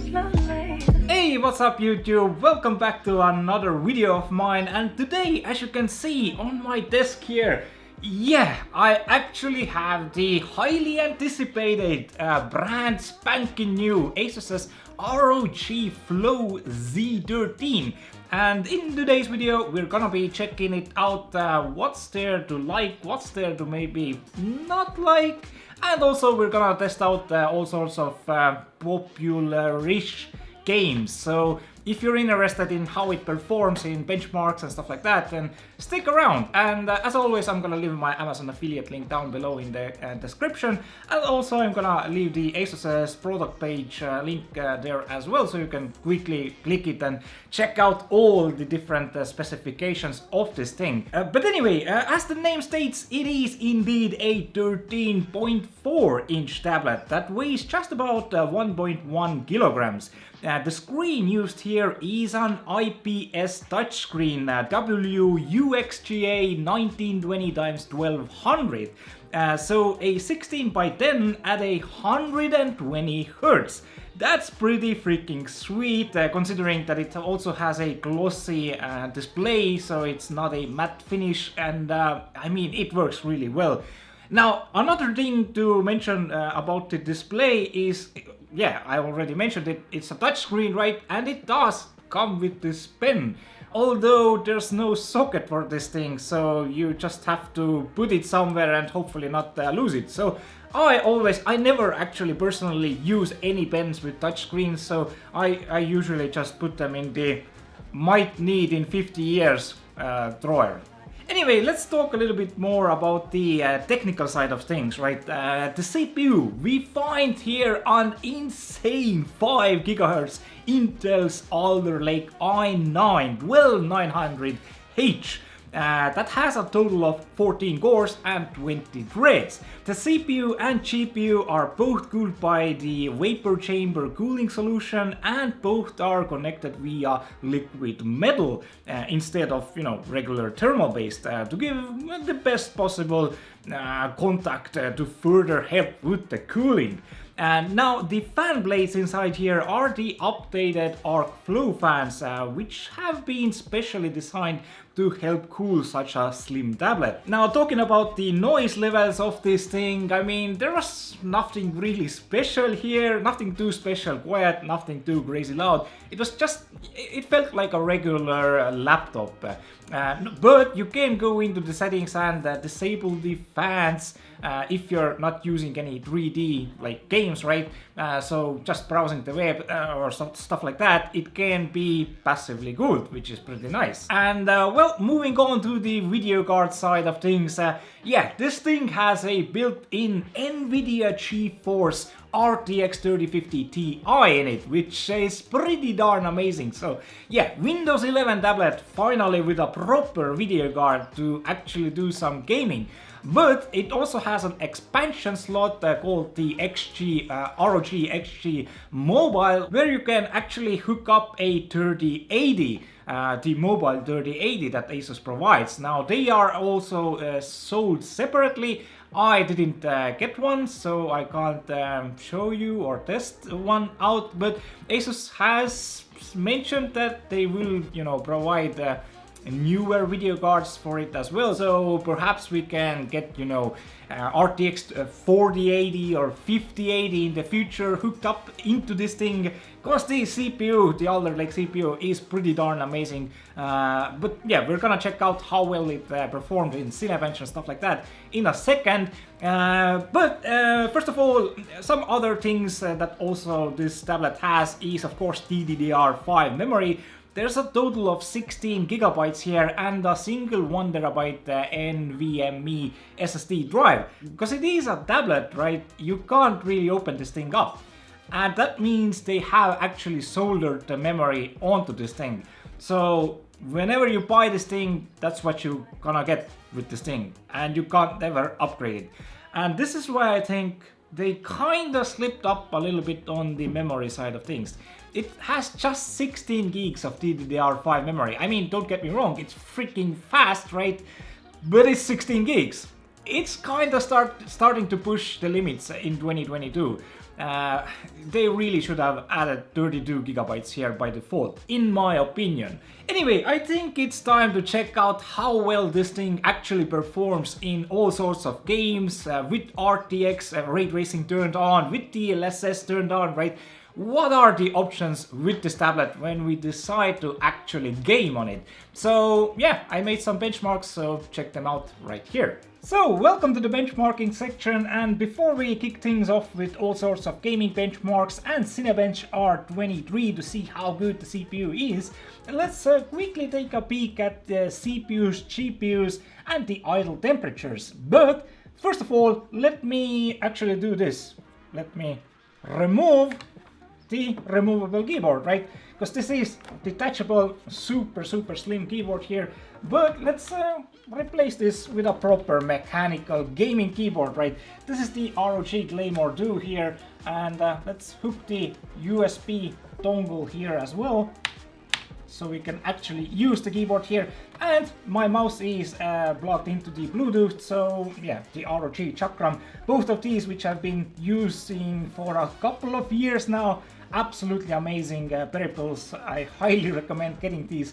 Hey, what's up YouTube? Welcome back to another video of mine, and today, as you can see on my desk here, I actually have the highly anticipated brand spanking new ASUS-s ROG Flow Z13. And in today's video we're gonna be checking it out, what's there to like, what's there to maybe not like, and also we're gonna test out all sorts of popular-ish games. So if you're interested in how it performs in benchmarks and stuff like that, then stick around. And as always, I'm gonna leave my Amazon affiliate link down below in the description, and also I'm gonna leave the ASUS-s product page link there as well, so you can quickly click it and check out all the different specifications of this thing. But anyway, as the name states, it is indeed a 13.4-inch tablet that weighs just about 1.1 kilograms. The screen used here is an IPS touchscreen, WEXGA 1920x1200. So a 16:10 at 120 Hz. That's pretty freaking sweet, considering that it also has a glossy display, so it's not a matte finish, and I mean, it works really well. Now, another thing to mention about the display is, I already mentioned it, it's a touchscreen, right? And it does come with this pen. Although there's no socket for this thing, so you just have to put it somewhere and hopefully not lose it. So I never actually personally use any pens with touchscreens, so I usually just put them in the might need in 50 years drawer. Anyway, let's talk a little bit more about the technical side of things, right? The CPU, we find here an insane 5 GHz Intel's Alder Lake i9 12900H. That has a total of 14 cores and 20 threads. The CPU and GPU are both cooled by the vapor chamber cooling solution, and both are connected via liquid metal instead of, regular thermal based, to give the best possible contact to further help with the cooling. And now the fan blades inside here are the updated arc flow fans, which have been specially designed to help cool such a slim tablet. Now, talking about the noise levels of this thing, I mean, there was nothing really special here, nothing too special quiet, nothing too crazy loud. It was just, it felt like a regular laptop. But you can go into the settings and disable the fans if you're not using any 3D like games, right? So just browsing the web or stuff like that, it can be passively good, which is pretty nice. And well, moving on to the video card side of things, this thing has a built-in NVIDIA GeForce RTX 3050 Ti in it, which is pretty darn amazing. So Windows 11 tablet finally with a proper video card to actually do some gaming. But it also has an expansion slot called the ROG XG Mobile, where you can actually hook up a 3080, the mobile 3080 that ASUS provides. Now, they are also sold separately. I didn't get one, so I can't show you or test one out, but ASUS has mentioned that they will, provide newer video cards for it as well. So perhaps we can get, RTX 4080 or 5080 in the future hooked up into this thing, because the CPU, the Alder Lake CPU, is pretty darn amazing. But we're gonna check out how well it performed in CINEBENCH and stuff like that in a second. But first of all, some other things that also this tablet has is, of course, the DDR5 memory. There's a total of 16 gigabytes here and a single 1 terabyte NVMe SSD drive. Because it is a tablet, right? You can't really open this thing up. And that means they have actually soldered the memory onto this thing. So whenever you buy this thing, that's what you're gonna get with this thing. And you can't ever upgrade it. And this is why I think they kinda slipped up a little bit on the memory side of things. It has just 16 gigs of DDR5 memory. I mean, don't get me wrong, it's freaking fast, right? But it's 16 gigs. it's kind of starting to push the limits in 2022. They really should have added 32 gigabytes here by default, in my opinion. Anyway, I think it's time to check out how well this thing actually performs in all sorts of games, with RTX ray tracing turned on, with DLSS turned on, right? What are the options with this tablet when we decide to actually game on it? So yeah, I made some benchmarks, so check them out right here. So welcome to the benchmarking section, and before we kick things off with all sorts of gaming benchmarks and CINEBENCH R23 to see how good the CPU is, let's quickly take a peek at the CPUs, GPUs and the idle temperatures. But first of all, let me actually do this. Let me remove the removable keyboard, right? Because this is detachable, super slim keyboard here. But let's replace this with a proper mechanical gaming keyboard, right? This is the ROG Claymore Duo here, and let's hook the USB dongle here as well, so we can actually use the keyboard here. And my mouse is plugged into the Bluetooth, so yeah, the ROG Chakram. Both of these, which I've been using for a couple of years now, absolutely amazing peripherals. I highly recommend getting these.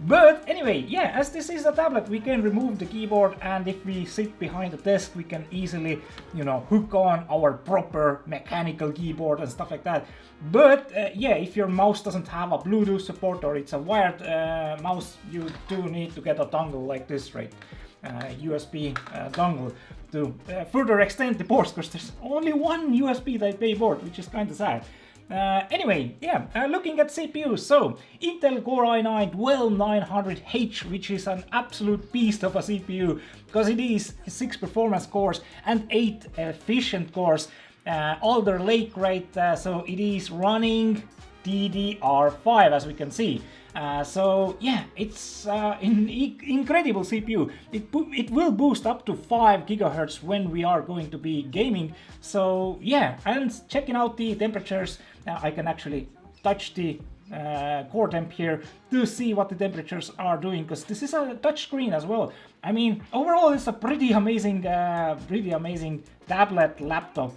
But anyway, yeah, as this is a tablet, we can remove the keyboard, and if we sit behind the desk, we can easily, you know, hook on our proper mechanical keyboard and stuff like that. But yeah, if your mouse doesn't have a Bluetooth support or it's a wired mouse, you do need to get a dongle like this, right? USB dongle to further extend the ports, because there's only one USB Type A board, which is kind of sad. Anyway, yeah, looking at CPU, so Intel Core i9-12900H, which is an absolute beast of a CPU, because it is 6 performance cores and 8 efficient cores, Alder Lake rate, so it is running DDR5, as we can see. So yeah, it's an incredible CPU. It will boost up to 5 GHz when we are going to be gaming. So yeah, and checking out the temperatures, I can actually touch the core temp here to see what the temperatures are doing, because this is a touch screen as well. I mean, overall it's a pretty amazing tablet laptop,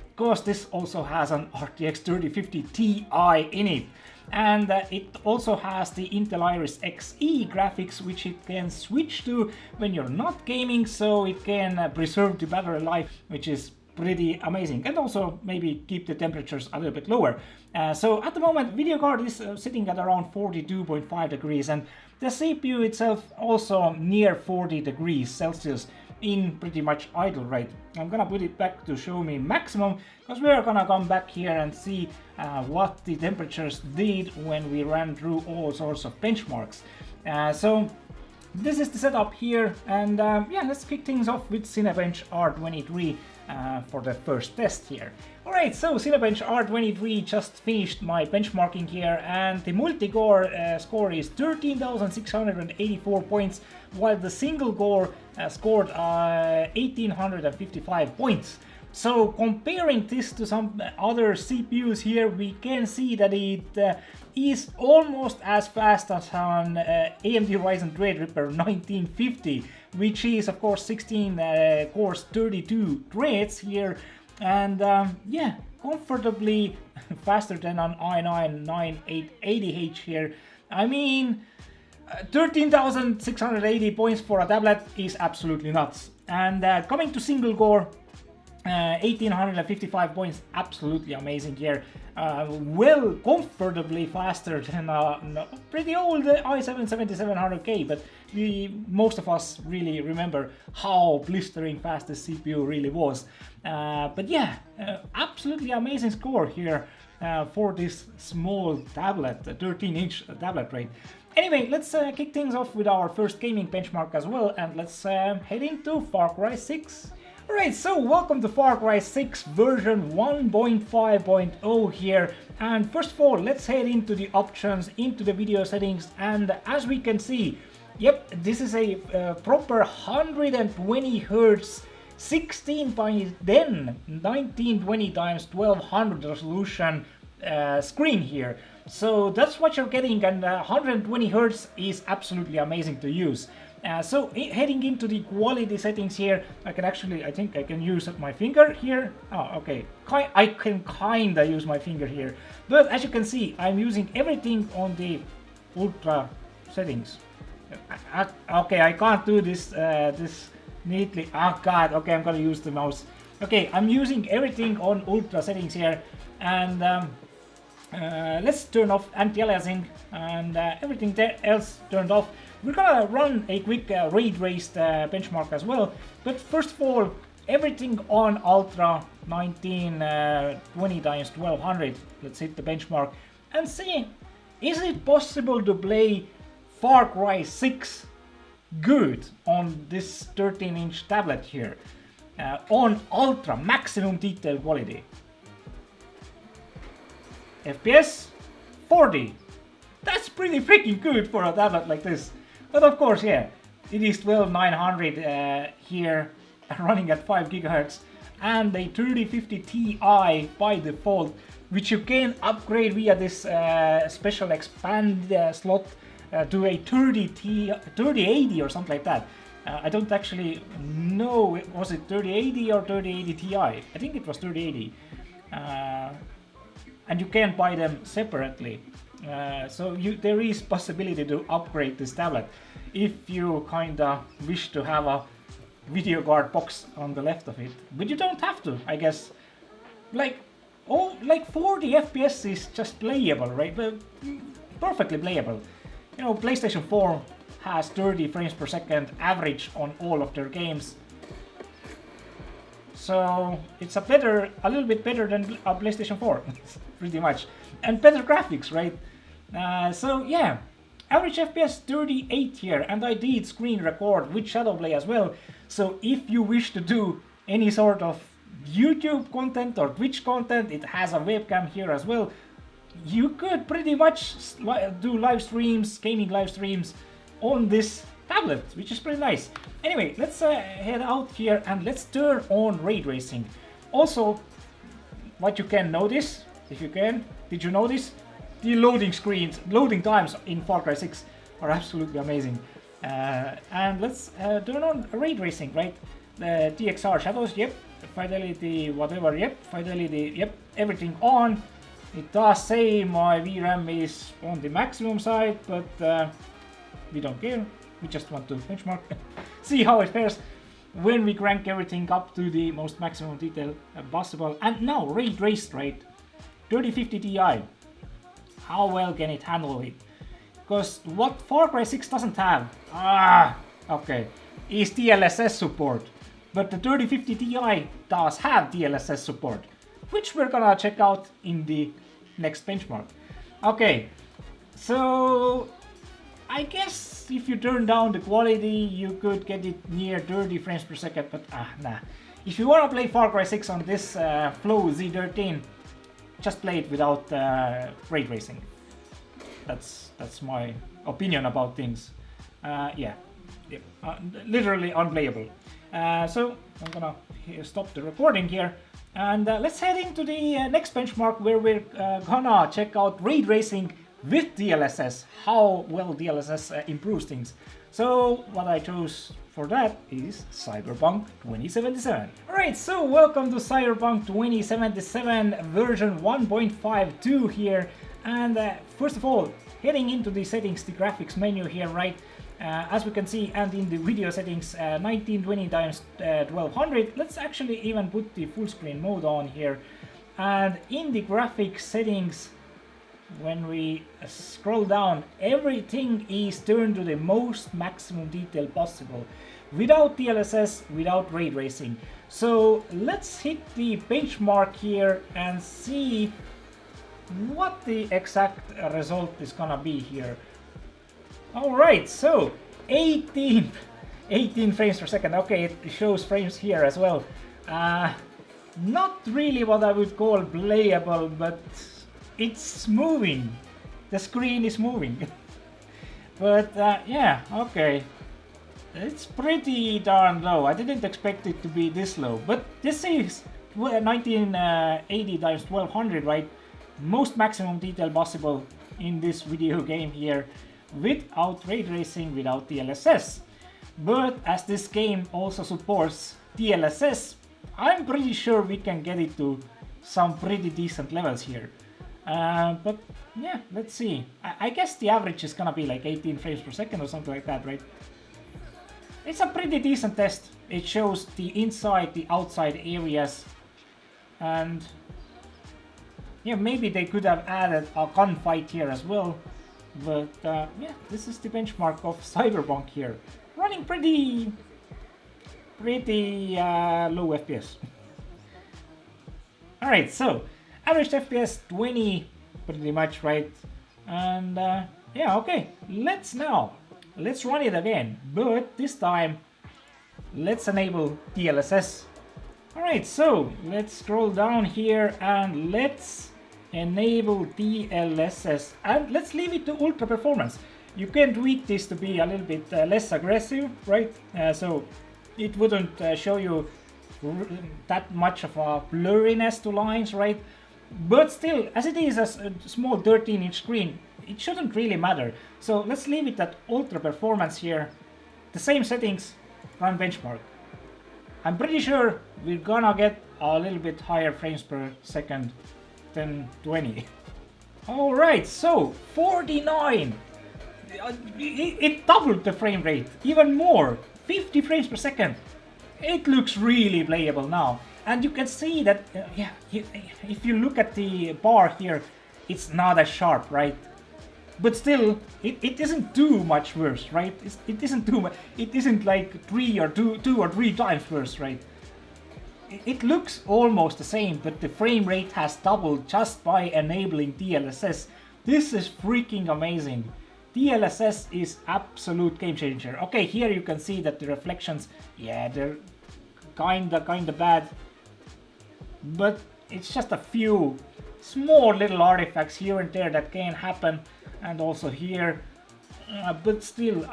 because this also has an RTX 3050 Ti in it. And it also has the Intel Iris Xe graphics, which it can switch to when you're not gaming, so it can preserve the battery life, which is pretty amazing, and also maybe keep the temperatures a little bit lower. So at the moment, video card is sitting at around 42.5 degrees, and the CPU itself also near 40 degrees Celsius in pretty much idle, right? I'm gonna put it back to show me maximum, because we're gonna come back here and see what the temperatures did when we ran through all sorts of benchmarks. So this is the setup here, and yeah, let's kick things off with CINEBENCH R23 for the first test here. Alright, so CINEBENCH R23 just finished my benchmarking here, and the multi-core score is 13,684 points, while the single core scored 1,855 points. So comparing this to some other CPUs here, we can see that it is almost as fast as an AMD Ryzen Threadripper 1950, which is of course 16 cores, 32 threads here, and yeah, comfortably faster than an i9-9880H here. I mean, 13,680 points for a tablet is absolutely nuts. And coming to single core, 1,855 points, absolutely amazing here. Well, comfortably faster than a pretty old i7-7700K, but most of us really remember how blistering fast the CPU really was. But yeah, absolutely amazing score here for this small tablet, a 13-inch tablet, right? Anyway, let's kick things off with our first gaming benchmark as well, and let's head into FARCRY 6. Alright, so welcome to FARCRY 6 version 1.5.0 here, and first of all, let's head into the options, into the video settings, and as we can see, yep, this is a proper 120 Hz 16 by 10 1920 x 1200 resolution screen here. So that's what you're getting, and 120 Hz is absolutely amazing to use. So heading into the quality settings here, I think I can use my finger here. Oh, okay. I can kinda use my finger here, but as you can see, I'm using everything on the ultra settings. Okay, I can't do this neatly. Oh god. Okay, I'm gonna use the mouse. Okay, I'm using everything on ultra settings here, and let's turn off anti-aliasing and everything else turned off. We're gonna run a quick ray traced benchmark as well, but first of all, everything on Ultra 1920 x 1200. Let's hit the benchmark and see, is it possible to play FARCRY 6 good on this 13-inch tablet here on Ultra maximum detail quality? FPS 40. That's pretty freaking good for a tablet like this. But of course, yeah, it is 12900 here, running at 5 GHz, and a 3050 Ti by default, which you can upgrade via this special expand slot to a 3080 or something like that. I don't actually know, was it 3080 or 3080 Ti? I think it was 3080. And you can buy them separately. So there is possibility to upgrade this tablet if you kinda wish to have a video card box on the left of it, but you don't have to, I guess. Like 40 FPS is just playable, right? But perfectly playable. You know, PlayStation 4 has 30 frames per second average on all of their games, so it's a little bit better than a PlayStation 4, pretty much, and better graphics, right? So yeah, average FPS 38 here, and I did screen record with Shadowplay as well. So if you wish to do any sort of YouTube content or Twitch content, it has a webcam here as well. You could pretty much do live streams, gaming live streams on this tablet, which is pretty nice. Anyway, let's head out here and let's turn on ray tracing. Also, what you can notice, if you can, did you notice? The loading times in FARCRY 6 are absolutely amazing. And let's turn on ray tracing, right? The TXR shadows, yep. Fidelity, whatever, yep. Fidelity, yep. Everything on. It does say my VRAM is on the maximum side, but we don't care. We just want to benchmark, see how it fares when we crank everything up to the most maximum detail possible. And now ray traced, right? 3050 Ti. How well can it handle it? Because what FARCRY 6 doesn't have, is DLSS support. But the 3050 Ti does have DLSS support, which we're gonna check out in the next benchmark. Okay, so I guess if you turn down the quality, you could get it near 30 frames per second, but nah. If you wanna play FARCRY 6 on this Flow Z13, just play it without ray tracing. That's my opinion about things. Literally unplayable. So I'm gonna stop the recording here, and let's head into the next benchmark where we're gonna check out ray tracing with DLSS, how well DLSS improves things. So what I chose for that is Cyberpunk 2077. Alright, so welcome to Cyberpunk 2077 version 1.52 here, and first of all, heading into the settings, the graphics menu here, right? As we can see, and in the video settings, 1920 x 1200, let's actually even put the full screen mode on here. And in the graphics settings, when we scroll down, everything is turned to the most maximum detail possible, without DLSS, without ray tracing. So let's hit the benchmark here and see what the exact result is gonna be here. Alright, so 18 frames per second. Okay, it shows frames here as well. Not really what I would call playable, but it's moving. The screen is moving. But yeah, okay. It's pretty darn low. I didn't expect it to be this low. But this is 1980 x 1200, right? Most maximum detail possible in this video game here, without ray tracing, without DLSS. But as this game also supports DLSS, I'm pretty sure we can get it to some pretty decent levels here. But yeah, let's see. I guess the average is gonna be like 18 frames per second or something like that, right? It's a pretty decent test. It shows the inside, the outside areas, and yeah, maybe they could have added a gunfight here as well. But yeah, this is the benchmark of Cyberpunk here, running pretty low FPS. Alright, so average FPS 20 pretty much, right? And yeah, okay, let's run it again, but this time let's enable DLSS. Alright, so let's scroll down here and let's enable DLSS and let's leave it to ultra performance. You can tweak this to be a little bit less aggressive, right? So it wouldn't show you that much of a blurriness to lines, right? But still, as it is a small 13-inch screen, it shouldn't really matter. So let's leave it at ultra performance here. The same settings, run benchmark. I'm pretty sure we're gonna get a little bit higher frames per second than 20. Alright, so 49! It doubled the frame rate, even more, 50 frames per second. It looks really playable now. And you can see that, yeah, if you look at the bar here, it's not as sharp, right? But still, it isn't too much worse, right? It isn't too much. It isn't like two or three times worse, right? It looks almost the same, but the frame rate has doubled just by enabling DLSS. This is freaking amazing. DLSS is absolute game changer. Okay, here you can see that the reflections, yeah, they're kinda bad. But it's just a few small little artifacts here and there that can happen, and also here. But still,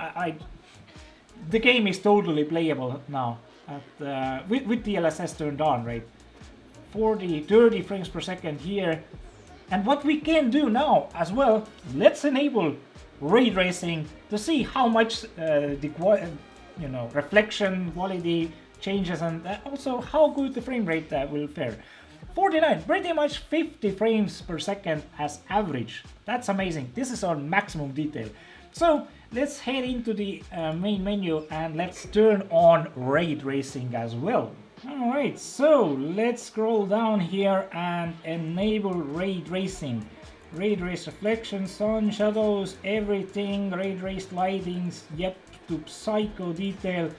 the game is totally playable now with DLSS turned on, right? 30 frames per second here. And what we can do now as well, let's enable ray tracing to see how much reflection quality changes, and also how good the frame rate will fare. 49, pretty much 50 frames per second as average. That's amazing. This is on maximum detail. So let's head into the main menu and let's turn on ray tracing as well. Alright, so let's scroll down here and enable ray tracing. Ray trace reflections, sun, shadows, everything, ray traced lightings, yep, to psycho detail.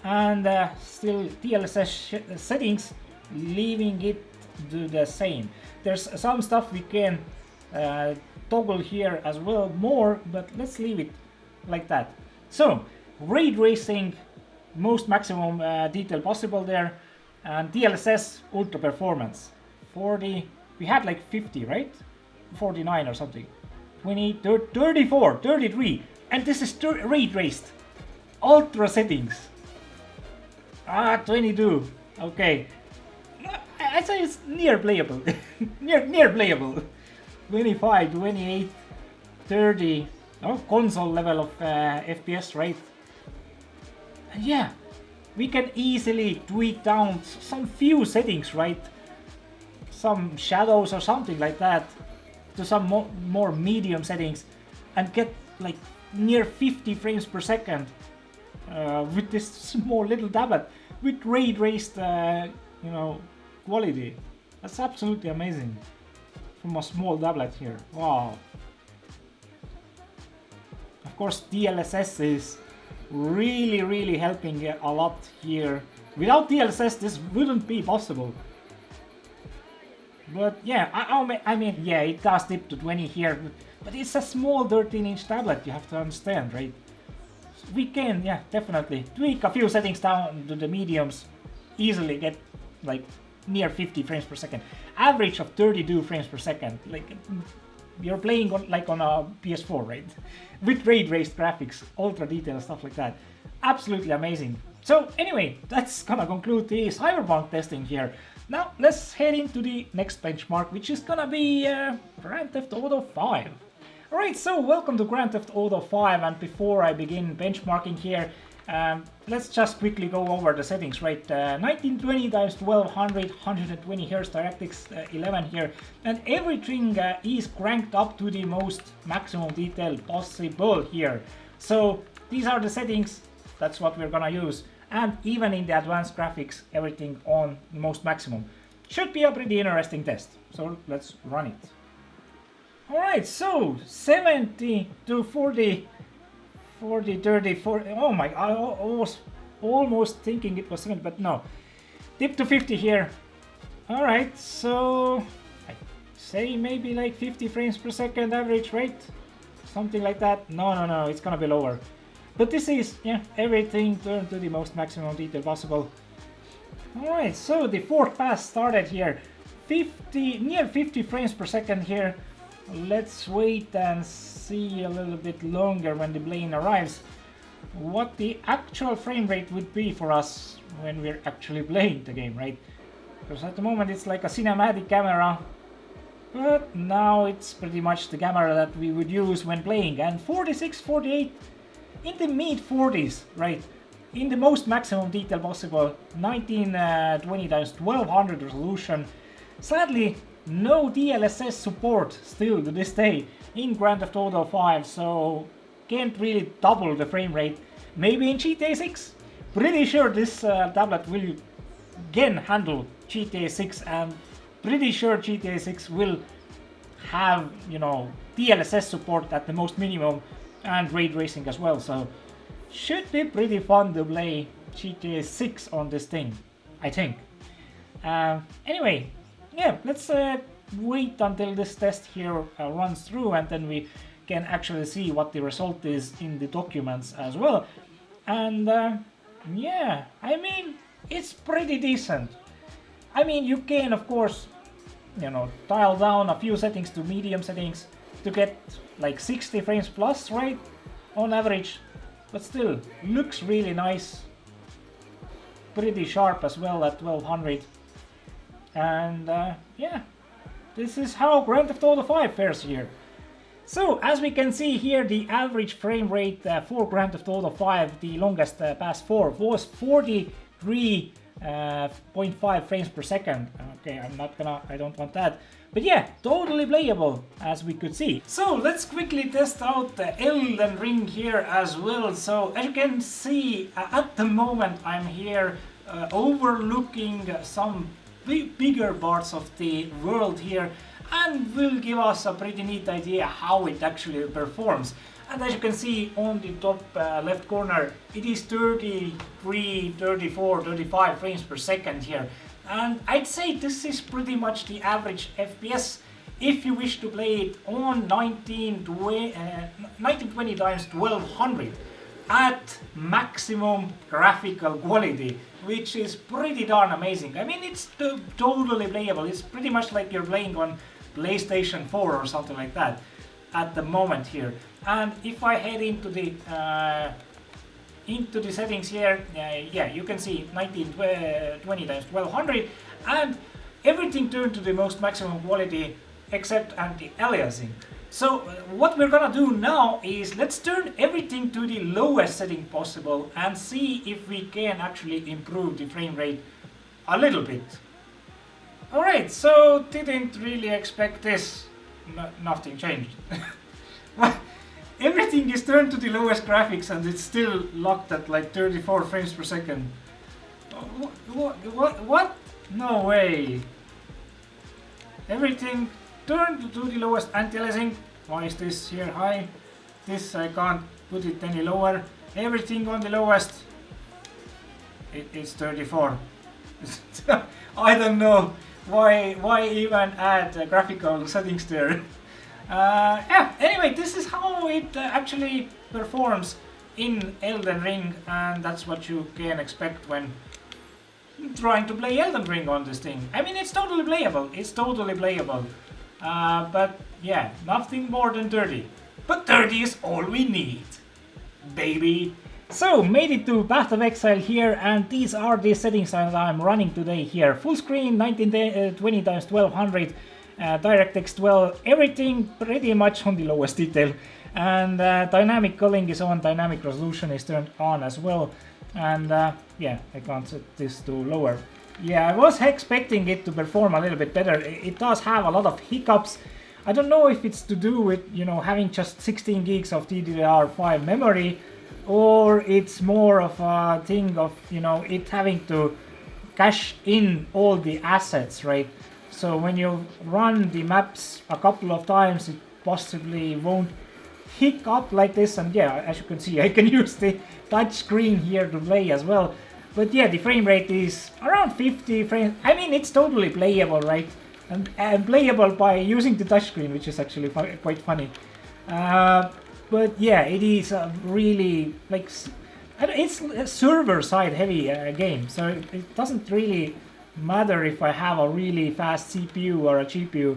And still DLSS settings, leaving it to the same. There's some stuff we can toggle here as well more, but let's leave it like that. So ray tracing, most maximum detail possible there, and DLSS ultra performance 40. We had like 50, right? 49 or something, 20, 34, 33, and this is ray traced ultra settings. 22. Okay, I'd say it's near playable. near playable. 25, 28, 30. Oh, console level of FPS, right? And yeah, we can easily tweak down some few settings, right? Some shadows or something like that to some more medium settings, and get like near 50 frames per second with this small little tablet with ray traced quality. That's absolutely amazing from a small tablet here. Wow. Of course, DLSS is really helping a lot here. Without DLSS, this wouldn't be possible. But yeah, I mean, yeah, it does dip to 20 here, but it's a small 13-inch tablet, you have to understand, right? So we can, yeah, definitely tweak a few settings down to the mediums, easily get like near 50 frames per second. Average of 32 frames per second, like you're playing on a PS4, right? With ray traced graphics, ultra detail, stuff like that. Absolutely amazing. So anyway, that's gonna conclude the Cyberpunk testing here. Now let's head into the next benchmark, which is gonna be Grand Theft Auto 5. Alright, so welcome to Grand Theft Auto 5, and before I begin benchmarking here, Let's just quickly go over the settings, right? 1920 x 1200, 120 Hz DirectX 11 here, and everything is cranked up to the most maximum detail possible here. So these are the settings, that's what we're gonna use, and even in the advanced graphics, everything on the most maximum. Should be a pretty interesting test, so let's run it. Alright, so 70 to 40, 40, 30, 40, oh my, I was almost thinking it was 70, but no. Dip to 50 here. Alright, so I say maybe like 50 frames per second average rate, something like that. No, it's gonna be lower. But this is, yeah, everything turned to the most maximum detail possible. Alright, so the fourth pass started here. Near 50 frames per second here. Let's wait and see a little bit longer when the plane arrives what the actual frame rate would be for us when we're actually playing the game, right? Because at the moment it's like a cinematic camera, but now it's pretty much the camera that we would use when playing. And 46, 48, in the mid 40s, right? In the most maximum detail possible, 1920 x 1200 resolution. Sadly, no DLSS support still to this day in Grand Theft Auto 5, so can't really double the frame rate. Maybe in GTA 6. Pretty sure this tablet will again handle GTA 6, and pretty sure GTA 6 will have, you know, DLSS support at the most minimum and ray tracing as well, so should be pretty fun to play GTA 6 on this thing, I think. Anyway, yeah, let's wait until this test here runs through, and then we can actually see what the result is in the documents as well. And yeah, I mean, it's pretty decent. I mean, you can of course, you know, dial down a few settings to medium settings to get like 60 frames plus, right, on average, but still looks really nice, pretty sharp as well at 1200. And yeah, this is how Grand Theft Auto 5 fares here. So as we can see here, the average frame rate for Grand Theft Auto 5, the longest pass for, was 43.5 frames per second. Okay, I don't want that. But yeah, totally playable, as we could see. So let's quickly test out the Elden Ring here as well. So as you can see, at the moment I'm here overlooking some bigger parts of the world here, and will give us a pretty neat idea how it actually performs. And as you can see on the top left corner, it is 33, 34, 35 frames per second here. And I'd say this is pretty much the average FPS if you wish to play it on 1920 x 1200 at maximum graphical quality, which is pretty darn amazing. I mean, it's totally playable. It's pretty much like you're playing on PlayStation 4 or something like that at the moment here. And if I head into the settings here, yeah, you can see 1920 x 1200, and everything turned to the most maximum quality except anti-aliasing. So what we're gonna do now is let's turn everything to the lowest setting possible and see if we can actually improve the frame rate a little bit. Alright, so didn't really expect this. Nothing changed. Everything is turned to the lowest graphics and it's still locked at like 34 frames per second. What? No way. Everything turned to the lowest anti-aliasing. Why is this here high? This I can't put it any lower. Everything on the lowest. It's 34. I don't know why even add graphical settings there. Yeah, anyway, this is how it actually performs in Elden Ring, and that's what you can expect when trying to play Elden Ring on this thing. I mean, it's totally playable. It's totally playable. But yeah, nothing more than 30. But 30 is all we need, baby. So, made it to Path of Exile here, and these are the settings that I'm running today here. Full screen, 1920 x 1200, DirectX 12, everything pretty much on the lowest detail. And dynamic culling is on, dynamic resolution is turned on as well. And yeah, I can't set this to lower. Yeah, I was expecting it to perform a little bit better. It does have a lot of hiccups. I don't know if it's to do with, you know, having just 16 gigs of DDR5 memory, or it's more of a thing of, you know, it having to cache in all the assets, right? So when you run the maps a couple of times, it possibly won't hiccup like this. And yeah, as you can see, I can use the touch screen here to play as well. But yeah, the frame rate is around 50 frames. I mean, it's totally playable, right? And playable by using the touchscreen, which is actually quite funny. But yeah, it is a really, like, it's a server-side heavy game, so it doesn't really matter if I have a really fast CPU or a GPU.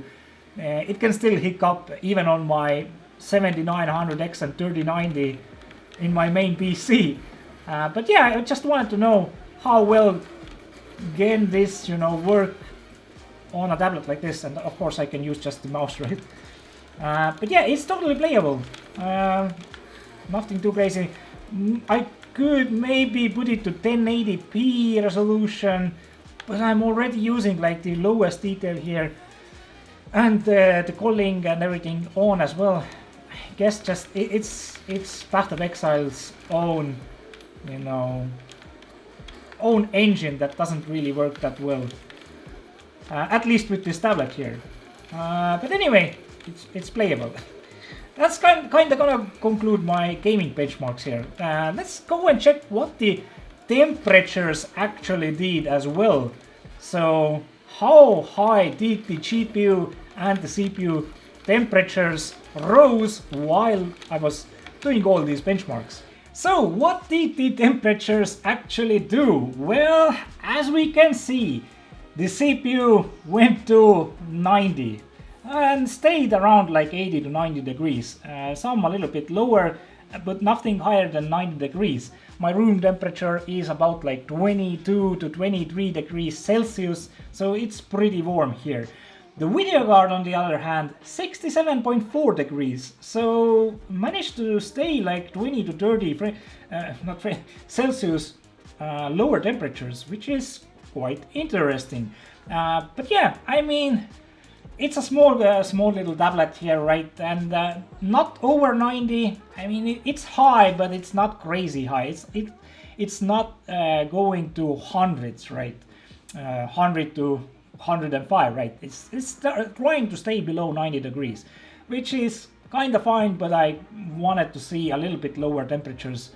It can still hiccup even on my 7900X and 3090 in my main PC. But yeah, I just wanted to know how well can this, you know, work on a tablet like this, and of course I can use just the mouse, right? But yeah, it's totally playable. Nothing too crazy. I could maybe put it to 1080p resolution, but I'm already using like the lowest detail here, and the culling and everything on as well. I guess just it's Path of Exile's own, you know, own engine that doesn't really work that well. At least with this tablet here. But anyway, it's playable. That's kind of gonna conclude my gaming benchmarks here. Let's go and check what the temperatures actually did as well. So how high did the GPU and the CPU temperatures rose while I was doing all these benchmarks? So what did the temperatures actually do? Well, as we can see, the CPU went to 90 and stayed around like 80 to 90 degrees. Some a little bit lower, but nothing higher than 90 degrees. My room temperature is about like 22 to 23 degrees Celsius, so it's pretty warm here. The video card, on the other hand, 67.4 degrees, so managed to stay like 20 to 30 Celsius lower temperatures, which is quite interesting. But yeah, I mean, it's a small little tablet here, right? And not over 90. I mean, it's high, but it's not crazy high. It's not going to hundreds, right? 100 to 105, right? It's trying to stay below 90 degrees, which is kind of fine, but I wanted to see a little bit lower temperatures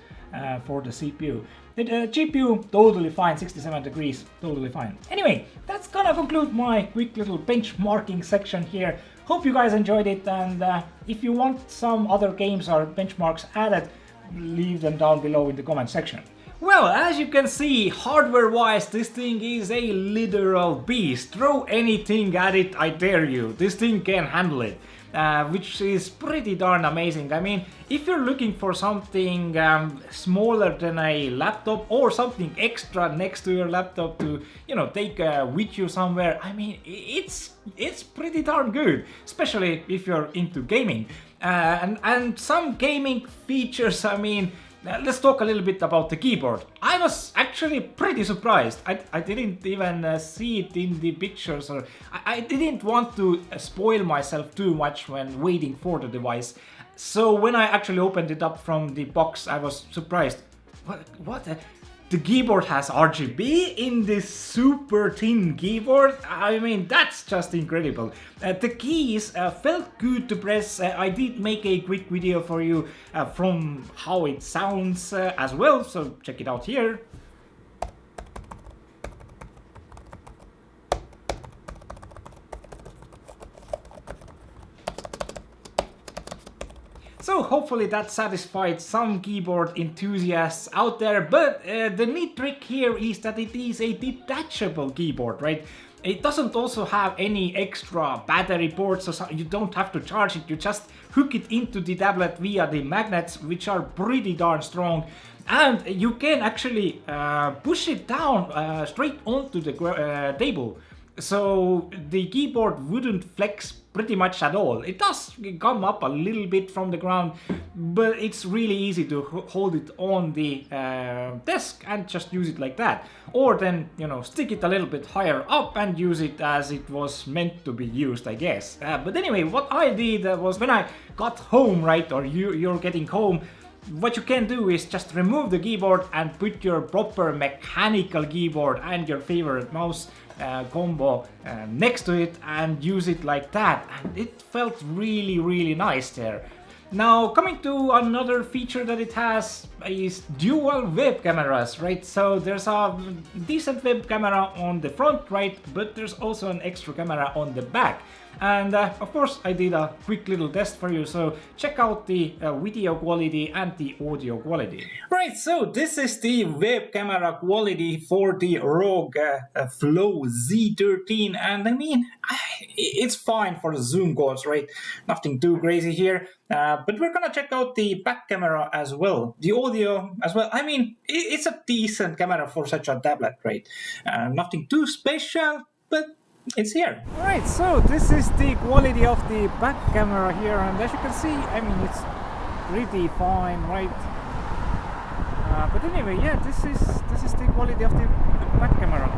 for the CPU. The GPU, totally fine, 67 degrees, totally fine. Anyway, that's gonna conclude my quick little benchmarking section here. Hope you guys enjoyed it, and if you want some other games or benchmarks added, leave them down below in the comment section. Well, as you can see, hardware-wise, this thing is a literal beast. Throw anything at it, I dare you. This thing can handle it. Which is pretty darn amazing. I mean, if you're looking for something smaller than a laptop or something extra next to your laptop to, you know, take with you somewhere, I mean, it's pretty darn good, especially if you're into gaming. And some gaming features, I mean, let's talk a little bit about the keyboard. I was actually pretty surprised. I didn't even see it in the pictures, or I didn't want to spoil myself too much when waiting for the device. So when I actually opened it up from the box, I was surprised. What? The keyboard has RGB in this super thin keyboard? I mean, that's just incredible. The keys felt good to press. I did make a quick video for you from how it sounds as well, so check it out here. So hopefully that satisfied some keyboard enthusiasts out there, but the neat trick here is that it is a detachable keyboard, right? It doesn't also have any extra battery ports, so you don't have to charge it, you just hook it into the tablet via the magnets, which are pretty darn strong. And you can actually push it down straight onto the table. So the keyboard wouldn't flex pretty much at all. It does come up a little bit from the ground, but it's really easy to hold it on the desk and just use it like that. Or then, you know, stick it a little bit higher up and use it as it was meant to be used, I guess. But anyway, what I did was when I got home, right, or you're getting home, what you can do is just remove the keyboard and put your proper mechanical keyboard and your favorite mouse combo next to it and use it like that, and it felt really nice there. Now, coming to another feature that it has is dual web cameras, right? So there's a decent web camera on the front, right? But there's also an extra camera on the back. And of course, I did a quick little test for you, so check out the video quality and the audio quality. Right, so this is the web camera quality for the ROG Flow Z13, and I mean, it's fine for the zoom calls, right? Nothing too crazy here, but we're gonna check out the back camera as well, the audio as well. I mean, it's a decent camera for such a tablet, right? Nothing too special, but it's here. Right, so this is the quality of the back camera here, and as you can see, I mean, it's pretty fine, right? But anyway, yeah, this is the quality of the back camera.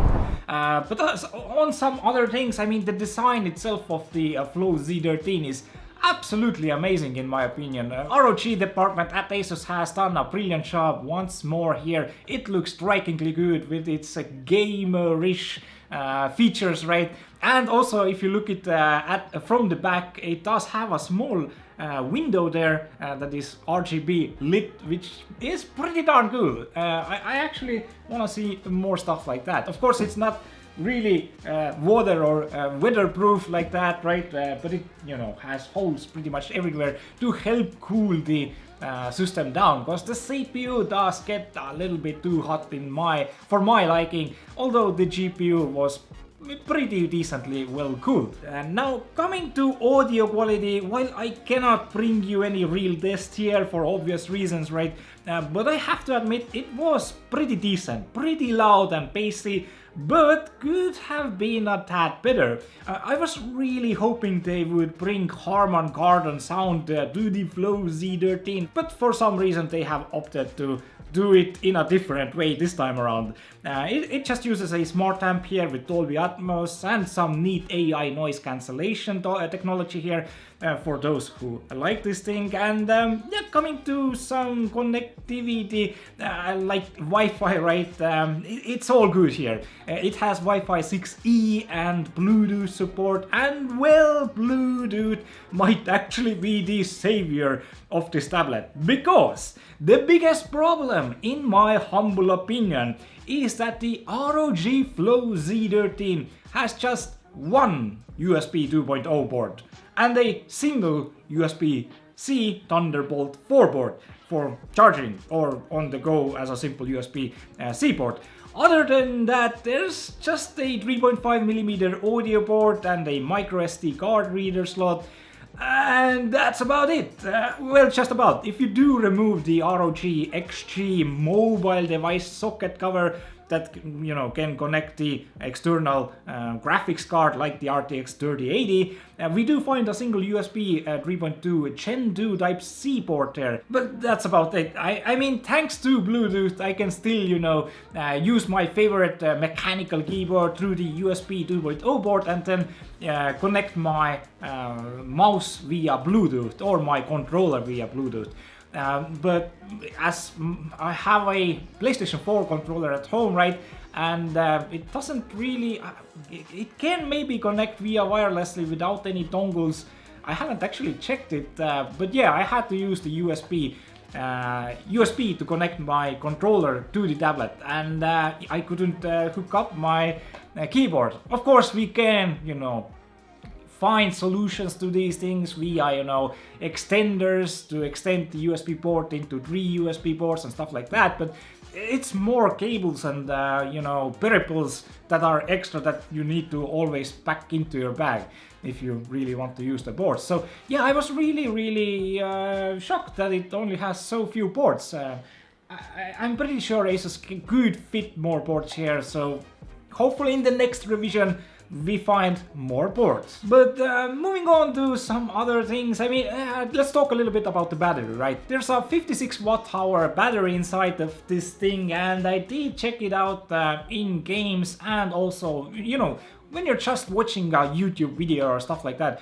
But on some other things, I mean, the design itself of the Flow Z13 is absolutely amazing in my opinion. ROG department at ASUS has done a brilliant job once more here. It looks strikingly good with its gamerish features, right? And also, if you look at from the back, it does have a small window there that is RGB lit, which is pretty darn cool. I actually want to see more stuff like that. Of course, it's not really water or weatherproof like that, right? But it, you know, has holes pretty much everywhere to help cool the system down, because the CPU does get a little bit too hot for my liking, although the GPU was pretty decently well cooled. And now coming to audio quality, while I cannot bring you any real test here for obvious reasons, right? But I have to admit it was pretty decent, pretty loud and bassy, but could have been a tad better. I was really hoping they would bring Harman Kardon sound to the Flow Z13, but for some reason they have opted to do it in a different way this time around. It just uses a smart amp here with Dolby Atmos and some neat AI noise cancellation technology here for those who like this thing. And yeah, coming to some connectivity like Wi-Fi, right? It's all good here. It has Wi-Fi 6E and Bluetooth support, and well, Bluetooth might actually be the savior of this tablet, because the biggest problem, in my humble opinion, is that the ROG Flow Z13 has just one USB 2.0 port and a single USB-C Thunderbolt 4 port for charging or on the go as a simple USB-C port. Other than that, there's just a 3.5mm audio port and a micro SD card reader slot. And that's about it. Well, just about. If you do remove the ROG XG mobile device socket cover that, you know, can connect the external graphics card like the RTX 3080, we do find a single USB 3.2 Gen 2 Type-C port there. But that's about it. I mean, thanks to Bluetooth, I can still, you know, use my favorite mechanical keyboard through the USB 2.0 port and then connect my mouse via Bluetooth or my controller via Bluetooth. But as I have a PlayStation 4 controller at home, right, and it doesn't really, it can maybe connect via wirelessly without any dongles. I haven't actually checked it, but yeah, I had to use the USB to connect my controller to the tablet, and I couldn't hook up my keyboard. Of course, we can, you know, find solutions to these things via, you know, extenders to extend the USB port into 3 USB ports and stuff like that, but it's more cables and, you know, peripherals that are extra that you need to always pack into your bag if you really want to use the board. So yeah, I was really shocked that it only has so few ports. I'm pretty sure ASUS could fit more ports here, so hopefully in the next revision we find more ports. But moving on to some other things, I mean, let's talk a little bit about the battery, right? There's a 56 watt-hour battery inside of this thing, and I did check it out in games, and also, you know, when you're just watching a YouTube video or stuff like that.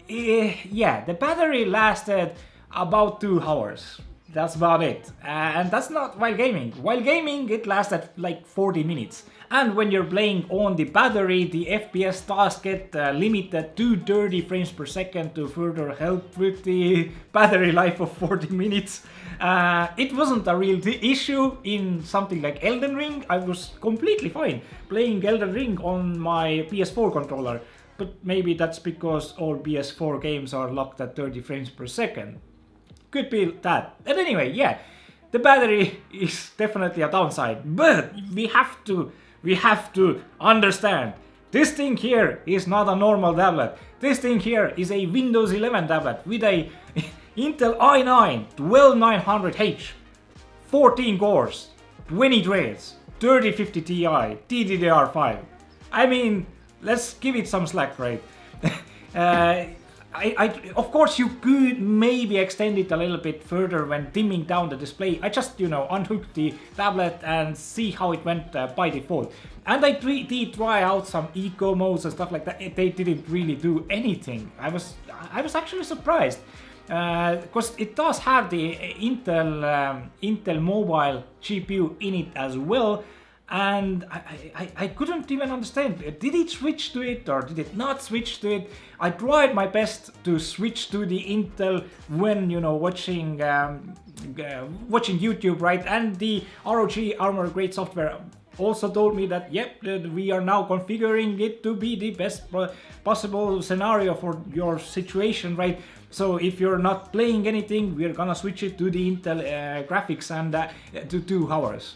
Yeah, the battery lasted about 2 hours. That's about it. And that's not while gaming. While gaming, it lasted like 40 minutes. And when you're playing on the battery, the FPS does get limited to 30 frames per second to further help with the battery life of 40 minutes. It wasn't a real issue in something like Elden Ring. I was completely fine playing Elden Ring on my PS4 controller. But maybe that's because all PS4 games are locked at 30 frames per second. Could be that. But anyway, yeah, the battery is definitely a downside. But we have to understand, this thing here is not a normal tablet. This thing here is a Windows 11 tablet with a Intel i9-12900H, 14 cores, 20 threads, 3050 Ti, DDR5. I mean, let's give it some slack, right? Of course, you could maybe extend it a little bit further when dimming down the display. I just, you know, unhooked the tablet and see how it went by default. And I did try out some eco modes and stuff like that. They didn't really do anything. I was actually surprised. Because it does have the Intel Mobile GPU in it as well. And I couldn't even understand, did it switch to it or did it not switch to it? I tried my best to switch to the Intel when, you know, watching YouTube, right? And the ROG Armor Grade software also told me that, yep, we are now configuring it to be the best possible scenario for your situation, right? So if you're not playing anything, we're gonna switch it to the Intel graphics and to 2 hours.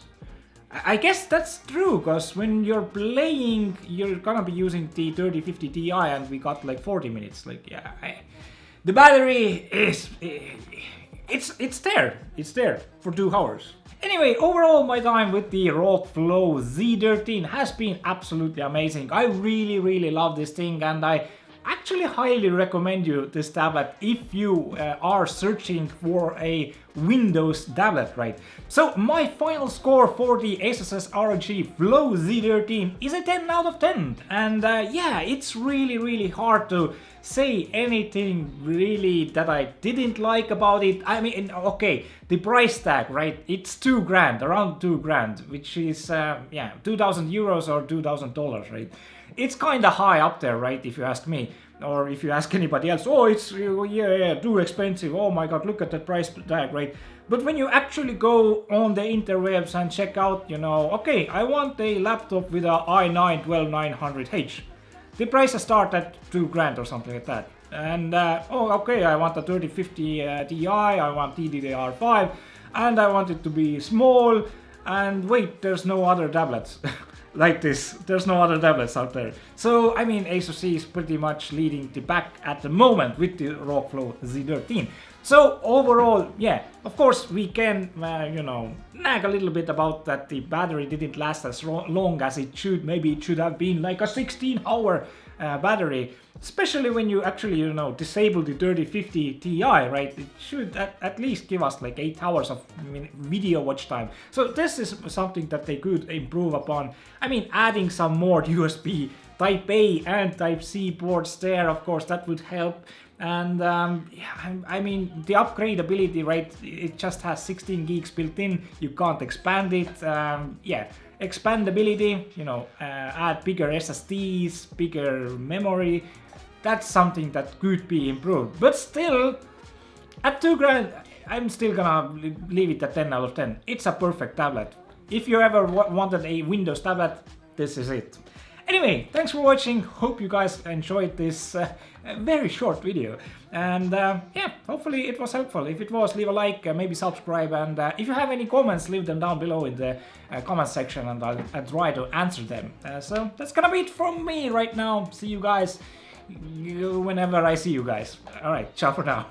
I guess that's true, because when you're playing, you're gonna be using the 3050 Ti and we got like 40 minutes. Like, yeah, the battery is, it's there for 2 hours. Anyway, overall my time with the ROG Flow Z13 has been absolutely amazing. I really love this thing, and I actually highly recommend you this tablet if you are searching for a Windows tablet, right? So my final score for the ASUS-s ROG Flow Z13 is a 10 out of 10. And yeah, it's really hard to say anything really that I didn't like about it. I mean, okay, the price tag, right? It's 2 grand, around 2 grand, which is, yeah, 2,000 euros or $2,000, right? It's kind of high up there, right, if you ask me, or if you ask anybody else. Oh, it's, yeah, too expensive, oh my god, look at the price tag, right? But when you actually go on the interwebs and check out, you know, okay, I want a laptop with a i9-12900H. The prices start at 2 grand or something like that. And, oh, okay, I want a 3050 Ti, I want DDR5, and I want it to be small, and wait, there's no other tablets. Like this, there's no other tablets out there. So I mean, ASUS is pretty much leading the pack at the moment with the ROG Flow Z13. So overall, yeah, of course we can, you know, nag a little bit about that the battery didn't last as long as it should. Maybe it should have been like a 16-hour battery, especially when you actually, you know, disable the 3050 Ti, right? It should at least give us like 8 hours of video watch time. So this is something that they could improve upon. I mean, adding some more USB Type A and Type C ports there, of course, that would help. And yeah, I mean, the upgradability, right? It just has 16 gigs built in. You can't expand it. Yeah, expandability, you know, add bigger SSDs, bigger memory. That's something that could be improved. But still, at 2 grand, I'm still gonna leave it at 10 out of 10. It's a perfect tablet. If you ever wanted a Windows tablet, this is it. Anyway, thanks for watching. Hope you guys enjoyed this very short video. And yeah, hopefully it was helpful. If it was, leave a like, maybe subscribe. And if you have any comments, leave them down below in the comment section and I'll try to answer them. So that's gonna be it from me right now. See you guys whenever I see you guys. Alright, ciao for now.